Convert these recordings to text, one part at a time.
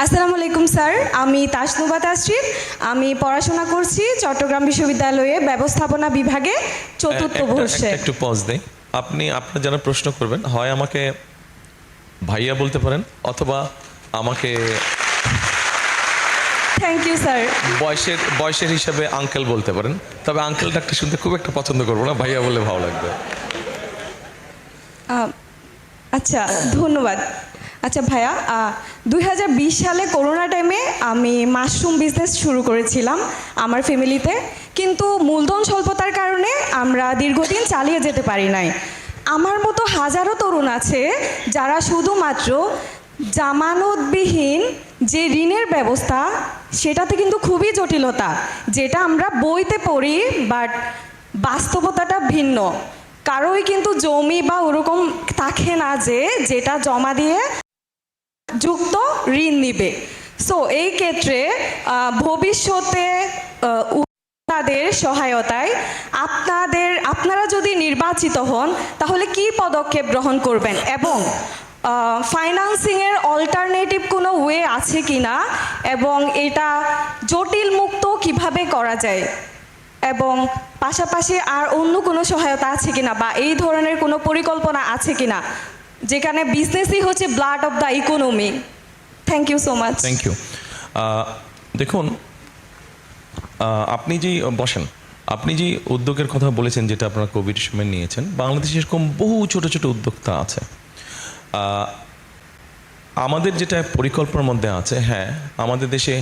আসসালামু আলাইকুম স্যার, আমি তাসনুবা তাসরিফ। আমি পড়াশোনা করছি চট্টগ্রাম বিশ্ববিদ্যালয়ে ব্যবস্থাপনা বিভাগে চতুর্থ বর্ষে। একটু পজ দেই। আপনি আপনার যারা প্রশ্ন করবেন হয় আমাকে ভাইয়া বলতে পারেন অথবা আমাকে থ্যাংক ইউ স্যার। বয়সের হিসাবে আঙ্কেল বলতে পারেন, তবে আঙ্কেলটা একটা শুনতে খুব একটা পছন্দ করবো না, ভাইয়া বলে ভালো লাগবে। আচ্ছা, ধন্যবাদ। আচ্ছা ভাইয়া, 2020 সালে করোনা টাইমে আমি মাশরুম বিজনেস শুরু করেছিলাম আমার ফ্যামিলিতে, কিন্তু মূলধন স্বল্পতার কারণে আমরা দীর্ঘদিন চালিয়ে যেতে পারি নাই। আমার মতো হাজারো তরুণ আছে যারা শুধুমাত্র জামানতবিহীন যে ঋণের ব্যবস্থা, সেটাতে কিন্তু খুবই জটিলতা, যেটা আমরা বইতে পড়ি, বাট বাস্তবতাটা ভিন্ন। কারোই কিন্তু জমি বা ওরকম থাকে না যে যেটা জমা দিয়ে যুক্ত ঋণ নিবে। সো এই ক্ষেত্রে ভবিষ্যতে তাদের সহায়তায় আপনারা যদি নির্বাচিত হন তাহলে কি পদক্ষেপ গ্রহণ করবেন, এবং ফাইন্যান্সিংয়ের অল্টারনেটিভ কোনো ওয়ে আছে কি না, এবং এটা জটিল মুক্ত কিভাবে করা যায়, এবং পাশাপাশি আর অন্য কোনো সহায়তা আছে কিনা, বা এই ধরনের কোনো পরিকল্পনা আছে কিনা, যেখানে বিজনেসই হচ্ছে blood of the economy. Thank you so much. Thank you. দেখুন, আপনি যে উদ্যোগের কথা বলেছেন, যেটা আপনারা কোভিড সময় নিয়েছেন, বাংলাদেশে এরকম বহু ছোট ছোট উদ্যোক্তা আছে। আমাদের যেটা পরিকল্পনার মধ্যে আছে, হ্যাঁ, আমাদের দেশে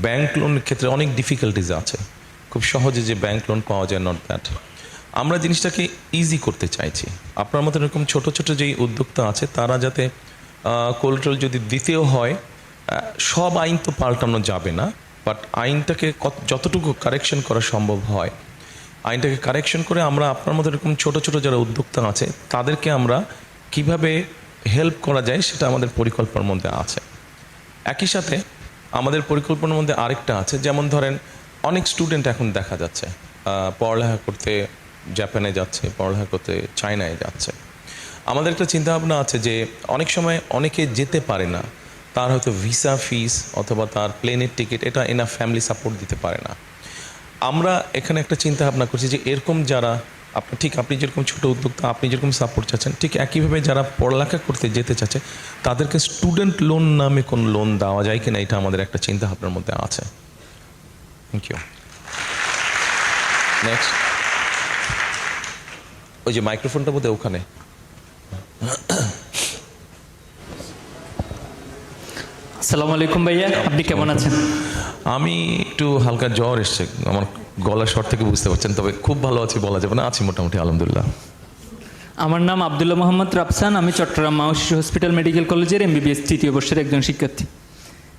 ব্যাংক লোনের ক্ষেত্রে অনেক ডিফিকাল্টিজ আছে, খুব সহজে যে ব্যাংক লোন পাওয়া যায়, নট দ্যাট। আমরা জিনিসটাকে ইজি করতে চাইছি। আপনার মতো এরকম ছোট ছোট যেই উদ্যোক্তা আছে তারা যাতে কোলাটেরাল যদি দিতেও হয়, সব আইন তো পাল্টানো যাবে না, বাট আইনটাকে যতটুকু কারেকশন করা সম্ভব হয়, আইনটাকে কারেকশন করে আমরা আপনার মতো এরকম ছোট ছোট যারা উদ্যোক্তা আছে তাদেরকে আমরা কিভাবে হেল্প করা যায় সেটা আমাদের পরিকল্পনার মধ্যে আছে। একই সাথে আমাদের পরিকল্পনার মধ্যে আরেকটা আছে, যেমন ধরেন অনেক স্টুডেন্ট এখন দেখা যাচ্ছে পড়ালেখা করতে জাপানে যাচ্ছে, পড়ালেখা করতে চায়নায় যাচ্ছে। আমাদের একটা চিন্তাভাবনা আছে যে অনেক সময় অনেকে যেতে পারে না, তার হয়তো ভিসা ফিস অথবা তার প্লেনের টিকিট এটা এনাফ ফ্যামিলি সাপোর্ট দিতে পারে না। আমরা এখানে একটা চিন্তা ভাবনা করছি যে এরকম যারা আপনি যেরকম ছোট উদ্যোক্তা, আপনি যেরকম সাপোর্ট চাচ্ছেন, ঠিক একইভাবে যারা পড়ালেখা করতে যেতে চাচ্ছে তাদেরকে স্টুডেন্ট লোন নামে কোন লোন দেওয়া যায় কিনা, এটা আমাদের একটা চিন্তা ভাবনার মধ্যে আছে। Thank you. নেক্সট, ওই যে মাইক্রোফোনটা বোধহয় ওখানে। আসসালামু আলাইকুম ভাইয়া, আপনি কেমন আছেন? আমি একটু হালকা জ্বর এসছে, আমার গলার স্বর থেকে বুঝতে পারছেন, তবে খুব ভালো আছি বলা যাবে না, আছি মোটামুটি আলহামদুলিল্লাহ। আমার নাম আব্দুল্লাহ মোহাম্মদ রাফসান, আমি চট্টগ্রাম মা ও শিশু হসপিটাল মেডিকেল কলেজের MBBS তৃতীয় বর্ষের একজন শিক্ষার্থী।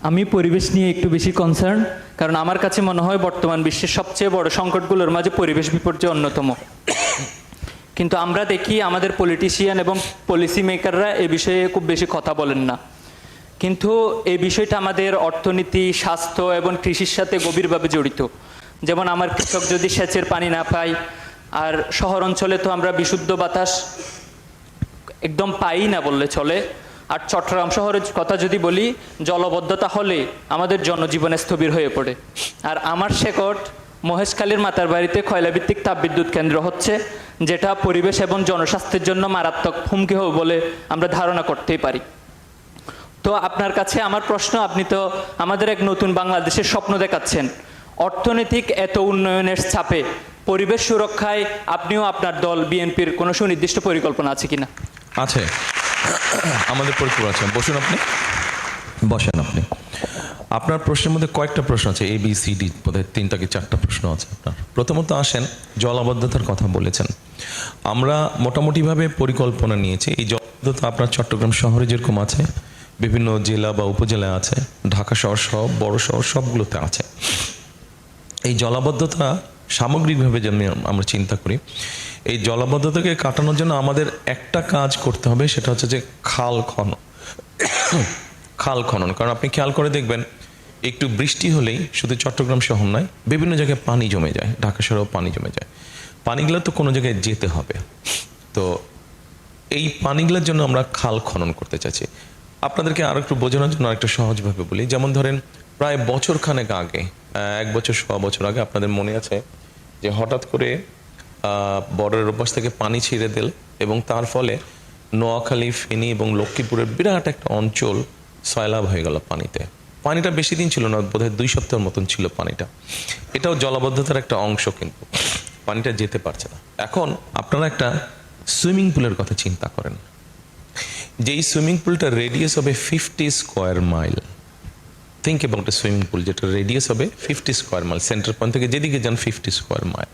আমি পরিবেশ নিয়ে একটু বেশি কনসার্ন, কারণ আমার কাছে মনে হয় বর্তমান বিশ্বের সবচেয়ে বড় সংকটগুলোর মাঝে পরিবেশ বিপর্যয় অন্যতম। কিন্তু আমরা দেখি আমাদের পলিটিশিয়ান এবং পলিসি মেকাররা এ বিষয়ে খুব বেশি কথা বলেন না, কিন্তু এই বিষয়টা আমাদের অর্থনীতি, স্বাস্থ্য এবং কৃষির সাথে গভীরভাবে জড়িত। যেমন আমার কৃষক যদি সেচের পানি না পায়, আর শহর অঞ্চলে তো আমরা বিশুদ্ধ বাতাস একদম পাই না বললে চলে। আর চট্টগ্রাম শহরের কথা যদি বলি, জলবদ্ধতা হলে আমাদের জনজীবনে স্থবির হয়ে পড়ে। আর আমার শেকট মহেশখালীর মাতার বাড়িতে কয়লাভিত্তিক তাপবিদ্যুৎ কেন্দ্র হচ্ছে, যেটা পরিবেশ এবং জনস্বাস্থ্যের জন্য মারাত্মক হুমকি হবে বলে আমরা ধারণা করতেই পারি। তো আপনার কাছে আমার প্রশ্ন, আপনি তো আমাদের এক নতুন বাংলাদেশের স্বপ্ন দেখাচ্ছেন, অর্থনৈতিক এত উন্নয়নের চাপে পরিবেশ সুরক্ষায় আপনিও আপনার দল বিএনপির কোনো সুনির্দিষ্ট পরিকল্পনা আছে কিনা? আছে, আমাদের পরিকল্পনা আছে। বসেন আপনি। আপনার প্রশ্নের মধ্যে কয়েকটা প্রশ্ন আছে, ABCD বোধহয় 3টা কি 4টা প্রশ্ন আছে আপনার। প্রথমত আসেন, জলাবদ্ধতার কথা বলেছেন। আমরা মোটামুটিভাবে পরিকল্পনা নিয়েছি। এই জলাবদ্ধতা আপনার চট্টগ্রাম শহরে যেরকম আছে, বিভিন্ন জেলা বা উপজেলায় আছে, ঢাকা শহর সব বড় শহর সবগুলোতে আছে। এই জলাবদ্ধতা সামগ্রিকভাবে যেন আমরা চিন্তা করি, এই জলাবদ্ধতাকে কাটানোর জন্য আমাদের একটা কাজ করতে হবে, সেটা হচ্ছে যে খাল খনন। কারণ আপনি খেয়াল করে দেখবেন, একটু বৃষ্টি হলেই শুধু চট্টগ্রাম শহর নয়, বিভিন্ন জায়গায় পানি জমে যায়, ঢাকা শহরেও পানি জমে যায়। পানিগুলো তো কোনো জায়গায় যেতে হবে, তো এই পানিগুলোর জন্য আমরা খাল খনন করতে চাইছি। আপনাদেরকে আরো একটু বোঝানোর জন্য আরেকটু সহজভাবে বলি, যেমন ধরেন প্রায় বছরখানেক আগে, 1 বছর 1.5 বছর আগে আপনাদের মনে আছে যে হঠাৎ করে বর্ডারের ওপাশ থেকে পানি ছেড়ে দিল এবং তার ফলে নোয়াখালী, ফেনী এবং লক্ষ্মীপুরের বিরাট একটা অঞ্চল সয়লাভ হয়ে গেল পানিতে। পানিটা বেশি দিন ছিল না, বোধহয় 2 সপ্তাহের মতন ছিল পানিটা। এটাও জলাবদ্ধতার একটা অংশ, কিন্তু পানিটা যেতে পারছে না। এখন আপনারা একটা সুইমিং পুলের কথা চিন্তা করেন, যেই সুইমিং পুলটা রেডিয়াস হবে 50 square mile. Think about a swimming pool যেটা রেডিয়াস হবে 50 স্কোয়ার মাইল, সেন্টার পয়েন্ট থেকে যেদিকে যান 50 স্কোয়ার মাইল,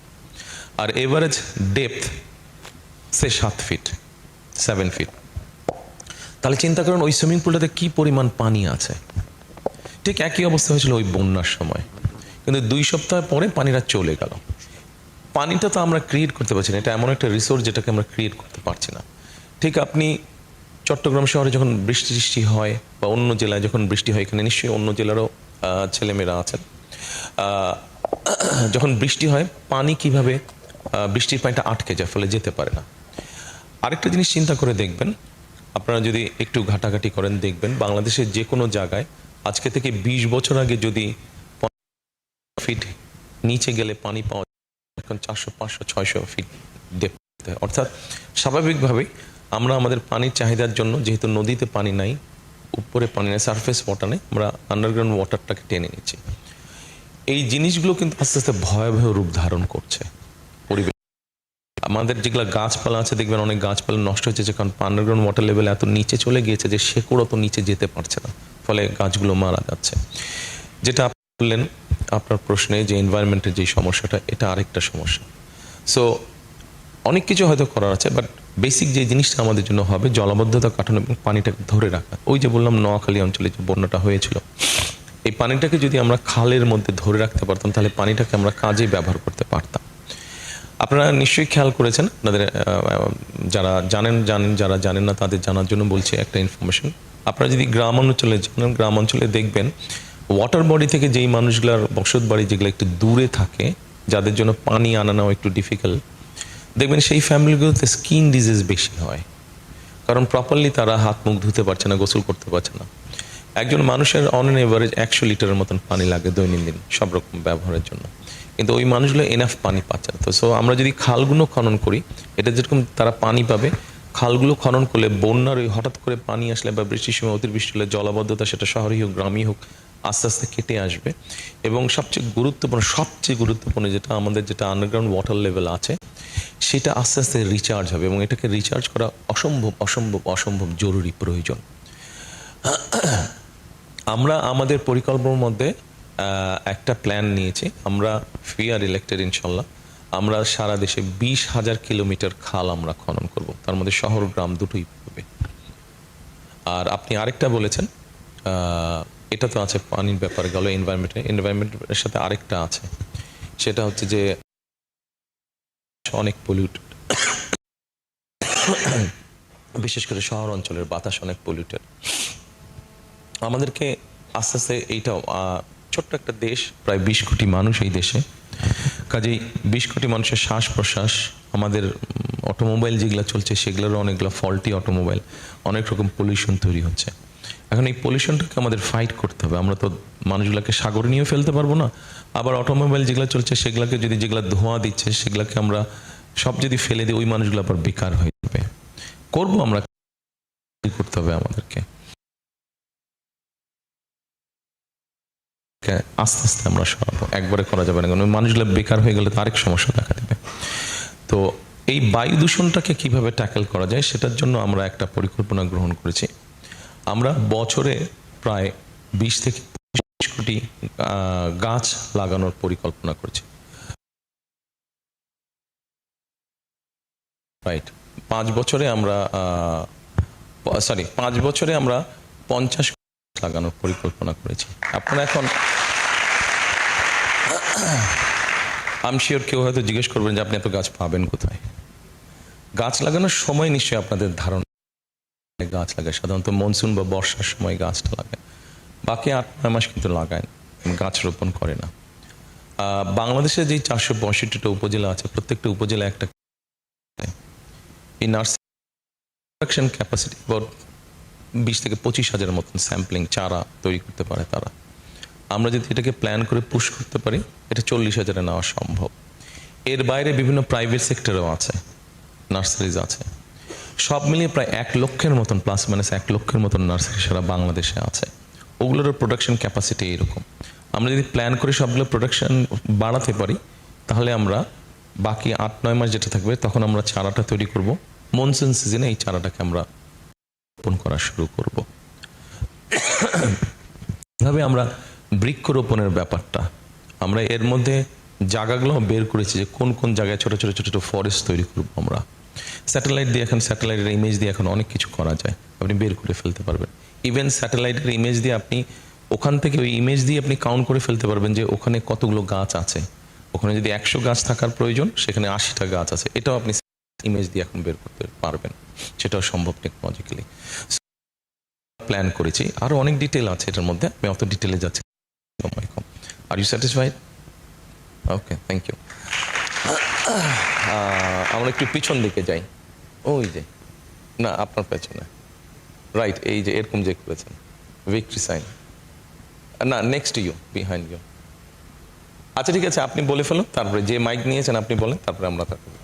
আর এভারেজ ডেপথ সে 7 ফিট 7 ফিট। তাহলে চিন্তা করেন ওই সুইমিং পুলটাতে কি পরিমাণ পানি আছে। ঠিক একই অবস্থা হয়েছিল ওই বন্যার সময়, কিন্তু 2 সপ্তাহ পরে পানিটা চলে গেল। পানিটা তো আমরা ক্রিয়েট করতে পারছি না, এটা এমন একটা রিসোর্স যেটাকে আমরা ক্রিয়েট করতে পারছি না। ঠিক আপনি চট্টগ্রাম শহরে যখন বৃষ্টি হয় বা অন্য জেলায় যখন বৃষ্টি হয়, এখানে নিশ্চয়ই অন্য জেলারও ছেলেমেয়েরা আছেন, যখন বৃষ্টি হয় পানি কিভাবে বৃষ্টির পানিটা আটকে যায়, ফলে যেতে পারে না। আরেকটা জিনিস চিন্তা করে দেখবেন, আপনারা যদি একটু ঘাটাঘাটি করেন দেখবেন বাংলাদেশের যে কোনো জায়গায় আজকে থেকে 20 বছর আগে যদি 50 ফিট নিচে গেলে পানি পাওয়া যায়, এখন 400, 500, 600 ফিট ডেপথ। অর্থাৎ স্বাভাবিকভাবেই আমরা আমাদের পানির চাহিদার জন্য, যেহেতু নদীতে পানি নাই, উপরে পানি নেই, সারফেস ওয়াটার নেই, আমরা আন্ডারগ্রাউন্ড ওয়াটারটাকে টেনে নিচ্ছি। এই জিনিসগুলো কিন্তু আস্তে আস্তে ভয়াবহ রূপ ধারণ করছে পরিবেশ। আমাদের যেগুলো গাছপালা আছে দেখবেন অনেক গাছপালা নষ্ট হচ্ছে, কারণ আন্ডারগ্রাউন্ড ওয়াটার লেভেল এত নিচে চলে গিয়েছে যে শেকড় অত নিচে যেতে পারছে না, ফলে গাছগুলো মারা যাচ্ছে। যেটা আপনি বললেন আপনার প্রশ্নে যে এনভায়রনমেন্টের যে সমস্যাটা, এটা আরেকটা সমস্যা। সো অনেক কিছু হয়তো করার আছে, বাট বেসিক যে জিনিসটা আমাদের জন্য হবে জলাবদ্ধতা কাটানো এবং পানিটাকে ধরে রাখা। ওই যে বললাম নোয়াখালী অঞ্চলে যে বন্যাটা হয়েছিল, এই পানিটাকে যদি আমরা খালের মধ্যে ধরে রাখতে পারতাম তাহলে পানিটাকে আমরা কাজে ব্যবহার করতে পারতাম। আপনারা নিশ্চয়ই খেয়াল করেছেন, আপনাদের যারা জানেন, যারা জানেন না তাদের জানার জন্য বলছি একটা ইনফরমেশন। আপনারা যদি গ্রাম অঞ্চলে জানেন, গ্রাম অঞ্চলে দেখবেন ওয়াটার বডি থেকে যেই মানুষগুলোর বসত বাড়ি যেগুলো একটু দূরে থাকে, যাদের জন্য পানি আনা নেওয়া একটু ডিফিকাল্ট, দেখবেন সেই ফ্যামিলিগুলোতে স্কিন ডিজিজ বেশি হয়, কারণ প্রপারলি তারা হাত মুখ ধুতে পারছে না, গোসল করতে পারছে না। একজন মানুষের অন অ্যান এভারেজ 100 লিটারের মতন পানি লাগে দৈনন্দিন সব রকম ব্যবহারের জন্য, কিন্তু ওই মানুষগুলো এনাফ পানি পাচ্ছে না। তো সো আমরা যদি খালগুলো খনন করি, এটা যেরকম তারা পানি পাবে, খালগুলো খনন করলে বন্যার ওই হঠাৎ করে পানি আসলে বা বৃষ্টির সময় অতিবৃষ্টি হলে জলাবদ্ধতা, সেটা শহরেই হোক গ্রামই হোক, আস্তে আস্তে কেটে আসবে। এবং সবচেয়ে গুরুত্বপূর্ণ যেটা আমাদের যেটা আন্ডারগ্রাউন্ড ওয়াটার লেভেল আছে, সেটা আস্তে আস্তে রিচার্জ হবে এবং এটাকে রিচার্জ করা অসম্ভব জরুরি প্রয়োজন। আমরা আমাদের পরিকল্পনার মধ্যে একটা প্ল্যান নিয়েছি, আমরা ফিয়ার ইলেক্টেড ইনশাল্লাহ, আমরা সারা দেশে 20,000 কিলোমিটার খাল আমরা খনন করব, তার মধ্যে শহর গ্রাম দুটোই পড়বে। আর আপনি আরেকটা বলেছেন, এটা তো আছে পানির ব্যাপারে গেল, এনভায়রনমেন্টের সাথে আরেকটা আছে, সেটা হচ্ছে যে অনেক পলিউটেড, বিশেষ করে শহর অঞ্চলের বাতাস অনেক পলিউটেড। আমাদেরকে আস্তে আস্তে এইটাও, ছোট্ট একটা দেশ, প্রায় 20 কোটি মানুষ এই দেশে, কাজেই 20 কোটি মানুষের শ্বাস প্রশ্বাস, আমাদের অটোমোবাইল যেগুলো চলছে সেগুলোরও অনেকগুলো ফল্টি অটোমোবাইল, অনেক রকম পলিউশন তৈরি হচ্ছে। এখন এই পলিউশনটাকে আমাদের ফাইট করতে হবে। আমরা তো মানুষগুলোকে সাগরে নিয়েও ফেলতে পারবো না, আবার অটোমোবাইল যেগুলো চলছে সেগুলোকে যদি, যেগুলো ধোঁয়া দিচ্ছে সেগুলোকে আমরা সব যদি ফেলে দিই, ওই মানুষগুলো আবার বেকার হয়ে যাবে। করবো আমরা, করতে হবে আমাদেরকে, আস্তে আস্তে আমরা সরাবো, একবারে করা যাবে না, কারণ ওই মানুষগুলো বেকার হয়ে গেলে তো আরেক সমস্যা দেখা দেবে। তো এই বায়ু দূষণটাকে কিভাবে ট্যাকেল করা যায় সেটার জন্য আমরা একটা পরিকল্পনা গ্রহণ করেছি। আমরা বছরে প্রায় 20 থেকে 25 কোটি গাছ লাগানোর পরিকল্পনা করেছি। রাইট, 5 বছরে আমরা 50 কোটি লাগানোর পরিকল্পনা করেছি। আপনারা এখন আমি শিওর কেউ হয়তো জিজ্ঞেস করবেন যে আপনি এত গাছ পাবেন কোথায়। গাছ লাগানোর সময় নিশ্চয়ই আপনাদের ধারণা, গাছ লাগায় সাধারণত মনসুন বা বর্ষার সময় গাছটা লাগায়, বাকি 8-9 মাস কিন্তু লাগায় না, গাছ রোপণ করে না। বাংলাদেশে যে 465টা উপজেলা আছে, প্রত্যেকটা উপজেলা একটা, এই নার্সারি ক্যাপাসিটি অ্যাবাউট 20,000-25,000 মতন স্যাম্পলিং চারা তৈরি করতে পারে তারা। আমরা যদি এটাকে প্ল্যান করে পুশ করতে পারি, এটা 40,000-এ নেওয়া সম্ভব। এর বাইরে বিভিন্ন প্রাইভেট সেক্টরেও আছে, নার্সারিজ আছে। সব মিলিয়ে প্রায় 1 লক্ষের মতন, প্লাস মাইনাস 1 লক্ষের মতন নার্সারি সারা বাংলাদেশে আছে। ওগুলোর প্রোডাকশন ক্যাপাসিটি এরকম। আমরা যদি প্ল্যান করে সবগুলো প্রোডাকশন বাড়াতে পারি, তাহলে আমরা বাকি 8-9 মাস যেটা থাকবে, তখন আমরা চারাটা তৈরি করব। মনসুন সিজনে এই চারাটাকে আমরা রোপণ করা শুরু করব। এভাবে আমরা বৃক্ষরোপণের ব্যাপারটা, আমরা এর মধ্যে জায়গাগুলো বের করেছি যে কোন কোন জায়গায় ছোট ছোট ছোট ছোট ফরেস্ট তৈরি করবো আমরা। স্যাটেলাইট দিয়ে এখন, স্যাটেলাইটের ইমেজ দিয়ে এখন অনেক কিছু করা যায়, আপনি বের করে ফেলতে পারবেন। ইভেন স্যাটেলাইটের ইমেজ দিয়ে আপনি ওখান থেকে ওই ইমেজ দিয়ে আপনি কাউন্ট করে ফেলতে পারবেন যে ওখানে কতগুলো গাছ আছে। ওখানে যদি 100 গাছ থাকার প্রয়োজন, সেখানে 80টা গাছ আছে, এটাও আপনি ইমেজ দিয়ে এখন বের করতে পারবেন। সেটাও সম্ভব টেকনোলজিক্যালি। প্ল্যান করেছি, আরও অনেক ডিটেল আছে এটার মধ্যে, আমি অত ডিটেলে যাচ্ছি। Are you satisfied? Okay, thank you. আমরা একটু পিছন দিকে যাই। ওই যে, না আপনার পেছনে, রাইট, এই যে এরকম যে করেছেন ভিক্টরি সাইন, না নেক্সট ইউ, বিহাইন্ড ইউ। আচ্ছা ঠিক আছে, আপনি বলে ফেলুন, তারপরে যে মাইক নিয়েছেন আপনি বলেন, তারপরে আমরা তারপরে।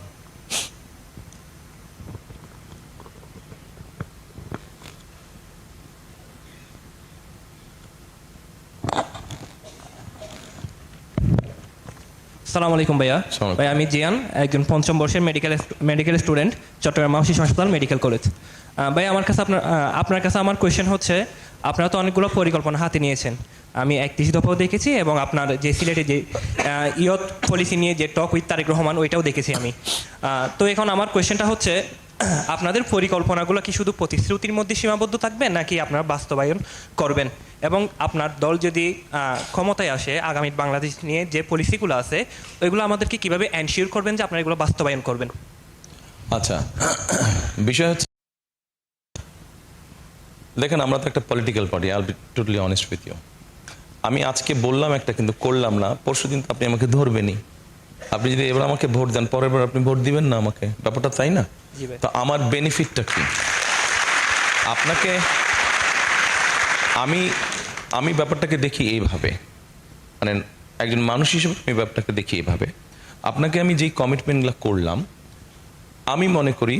আসসালামু আলাইকুম ভাইয়া। আসসালামু আলাইকুম। ভাই আমি জিয়ান, একজন 5ম বর্ষের মেডিকেল স্টুডেন্ট, চট্টগ্রাম মাউশিস হাসপাতাল মেডিকেল কলেজ। ভাই আমার কাছে আপনার কাছে আমার কোয়েশ্চেন হচ্ছে, আপনারা তো অনেকগুলো পরিকল্পনা হাতে নিয়েছেন, আমি 31 দফাও দেখেছি, এবং আপনার যে সিলেটে যে ইয়ত পলিসি নিয়ে যে টক উইথ তারেক রহমান, ওইটাও দেখেছি আমি। তো এখন আমার কোয়েশ্চেনটা হচ্ছে, আপনাদের পরিকল্পনাগুলো কি শুধু প্রতিশ্রুতির মধ্যে সীমাবদ্ধ থাকবে, নাকি আপনারা বাস্তবায়ন করবেন? এবং আপনার দল যদি ক্ষমতায় আসে, আগামী বাংলাদেশ নিয়ে যে পলিসিগুলো আছে, ওইগুলো আমাদেরকে কিভাবে এনশিওর করবেন যে আপনারা এগুলো বাস্তবায়ন করবেন? আচ্ছা, বিষয় হচ্ছে, দেখেন আমরা তো একটা political party, I will be totally honest with you. আমি আজকে বললাম একটা, কিন্তু করলাম না, পরশুদিন তো আপনি আমাকে ধরবেনই। আপনি যদি এবার আমাকে ভোট দেন, পরের বার আপনি ভোট দিবেন না আমাকে, ব্যাপারটা তাই না? জি ভাই। তো আমার বেনিফিটটা কি? আপনাকে আমি ব্যাপারটাকে দেখি এইভাবে, মানে একজন মানুষ হিসেবে আমি ব্যাপারটাকে দেখি এইভাবে। আপনাকে আমি যেই কমিটমেন্টগুলো করলাম, আমি মনে করি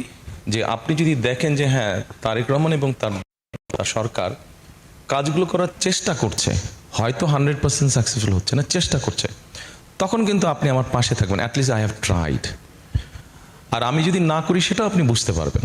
যে আপনি যদি দেখেন যে হ্যাঁ তারেক রহমান এবং তার সরকার কাজগুলো করার চেষ্টা করছে, হয়তো 100% সাকসেসফুল হচ্ছে না, চেষ্টা করছে, তখন কিন্তু আপনি আমার পাশে থাকবেন। At least I have tried. আর আমি যদি না করি, সেটাও আপনি বুঝতে পারবেন।